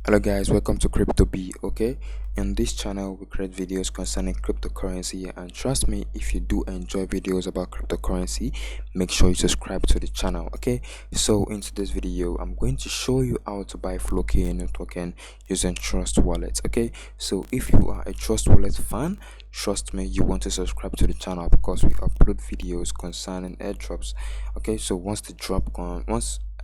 Hello guys, welcome to Crypto B. Okay, in this channel we create videos concerning cryptocurrency, and trust me, if you do enjoy videos about cryptocurrency, make sure you subscribe to the channel. Okay, so in today's video I'm going to show you how to buy Floki Inu token using Trust Wallet. Okay, so if you are a Trust Wallet fan, trust me, you want to subscribe to the channel because we upload videos concerning airdrops. Okay, so once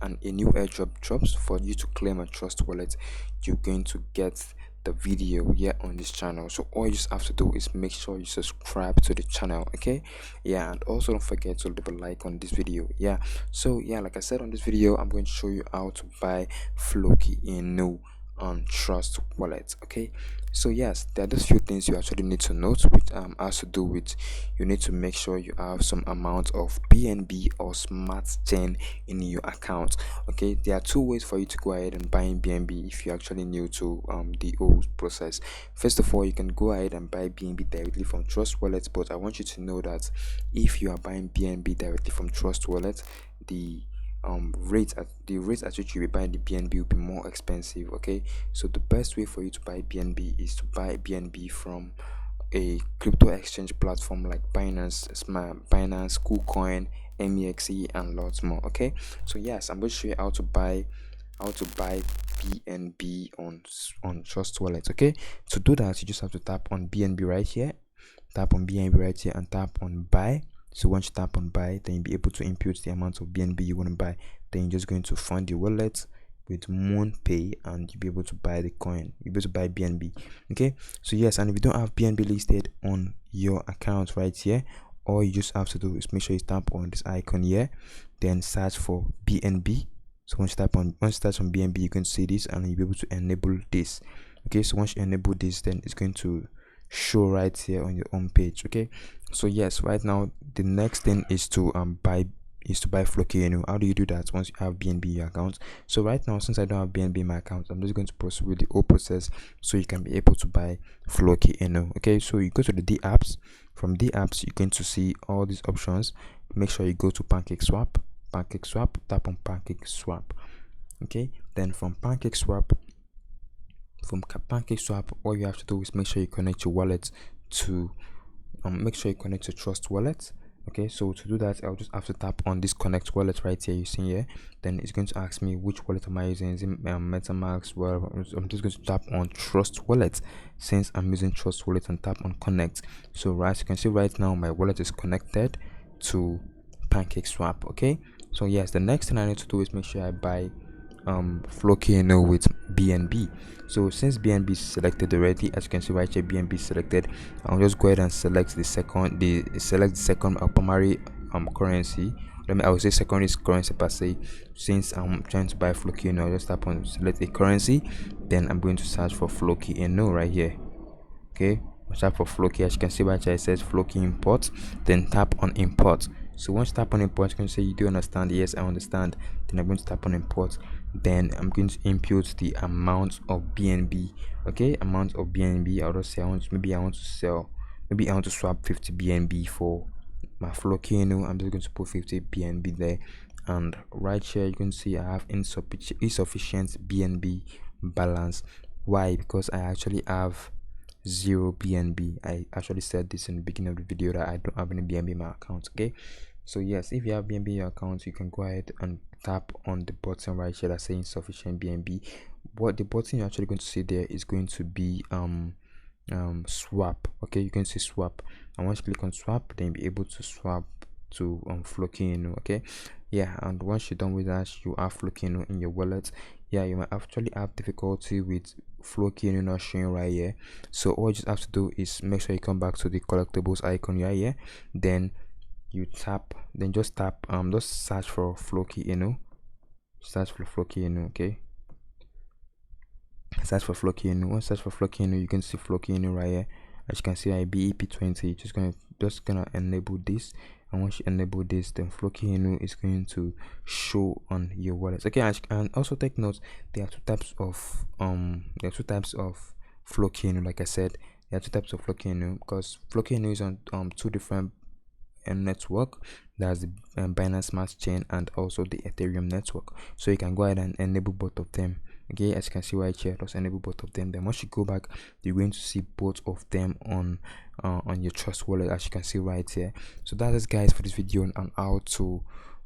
a new airdrop drops, for you to claim a Trust Wallet, you're going to get the video here on this channel. So all you just have to do is make sure you subscribe to the channel. Okay, yeah, and also don't forget to leave a like on this video. Yeah, so yeah, like I said, on this video I'm going to show you how to buy Floki Inu on Trust Wallet. Okay, so yes, there are just few things you actually need to note, which has to do with, you need to make sure you have some amount of BNB or smart chain in your account. Okay, there are two ways for you to go ahead and buy in BNB if you're actually new to the whole process. First of all, you can go ahead and buy BNB directly from Trust Wallet, but I want you to know that if you are buying BNB directly from Trust Wallet, the rate at which you will buy the BNB will be more expensive. Okay, so the best way for you to buy BNB is to buy BNB from a crypto exchange platform like Binance, KuCoin, MEXE, and lots more. Okay, so yes, I'm going to show you how to buy BNB on Trust Wallet. Okay, to do that, you just have to tap on BNB right here, and tap on buy. So once you tap on buy, then you'll be able to input the amount of BNB you want to buy. Then you're just going to fund your wallet with MoonPay, and you'll be able to buy the coin. You'll be able to buy BNB. Okay, so yes, and if you don't have BNB listed on your account right here, all you just have to do is make sure you tap on this icon here, then search for BNB. So once you start on BNB, you can see this, and you'll be able to enable this. Okay, so once you enable this, then it's going to show right here on your home page. Okay, so yes, right now the next thing is to buy Floki Inu. How do you do that once you have BNB in your account? So right now, since I don't have BNB in my account, I'm just going to proceed with the whole process so you can be able to buy Floki Inu. Okay, so you go to the DApps. From DApps, you're going to see all these options. Make sure you go to PancakeSwap, tap on PancakeSwap. Okay, then from PancakeSwap, all you have to do is make sure you connect your wallet to Trust Wallet. Okay, so to do that, I'll just have to tap on this connect wallet right here you see here. Then it's going to ask me which wallet am I using. Is it MetaMask? Well, I'm just going to tap on Trust Wallet since I'm using Trust Wallet, and tap on connect. So as you can see right now, my wallet is connected to PancakeSwap. Okay, so yes, the next thing I need to do is make sure I buy Floki Inu with BNB. So since BNB is selected already, as you can see right here, BNB is selected, I'll just go ahead and select the second primary currency. I would say secondary currency per se. Since I'm trying to buy Floki Inu, I'll just tap on select a currency, then I'm going to search for Floki Inu right here. Okay, tap for Floki. As you can see right here, it says Floki import, then tap on import. So once you tap on import, you can say you do understand. Yes, I understand. Then I'm going to tap on import. Then I'm going to input the amount of BNB. Okay, amount of BNB. I'll just say maybe I want to swap 50 BNB for my Floki Inu. I'm just going to put 50 BNB there, and right here you can see I have insufficient BNB balance. Why? Because I actually have 0 BNB. I actually said this in the beginning of the video that I don't have any BNB in my account. Okay, so yes, if you have BNB in your account, you can go ahead and tap on the button right here that says insufficient BNB. What the button you're actually going to see there is going to be swap. Okay, you can see swap, and once you click on swap, then you'll be able to swap to Floki Inu. Okay, yeah, and once you're done with that, you have Floki Inu in your wallet. Yeah, you might actually have difficulty with Floki Inu not showing right here, so all you just have to do is make sure you come back to the collectibles icon right here, then you just search for Floki Inu. Okay, search for Floki Inu. Once search for Floki Inu, you can see Floki Inu right here. As you can see, I BEP20. Just gonna enable this, and once you enable this, then Floki Inu is going to show on your wallet. Okay, and also take note, there are two types of Floki Inu. Like I said, there are two types of Floki Inu because Floki Inu is on two different network. That's the Binance Smart Chain and also the Ethereum network. So you can go ahead and enable both of them. Okay, as you can see right here, just enable both of them. Then once you go back, you're going to see both of them on your Trust wallet, as you can see right here. So that is, guys, for this video on how to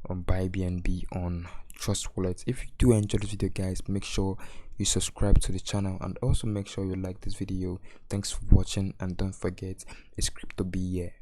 buy BNB on Trust wallet. If you do enjoy this video, guys, make sure you subscribe to the channel and also make sure you like this video. Thanks for watching, and don't forget, it's crypto be here.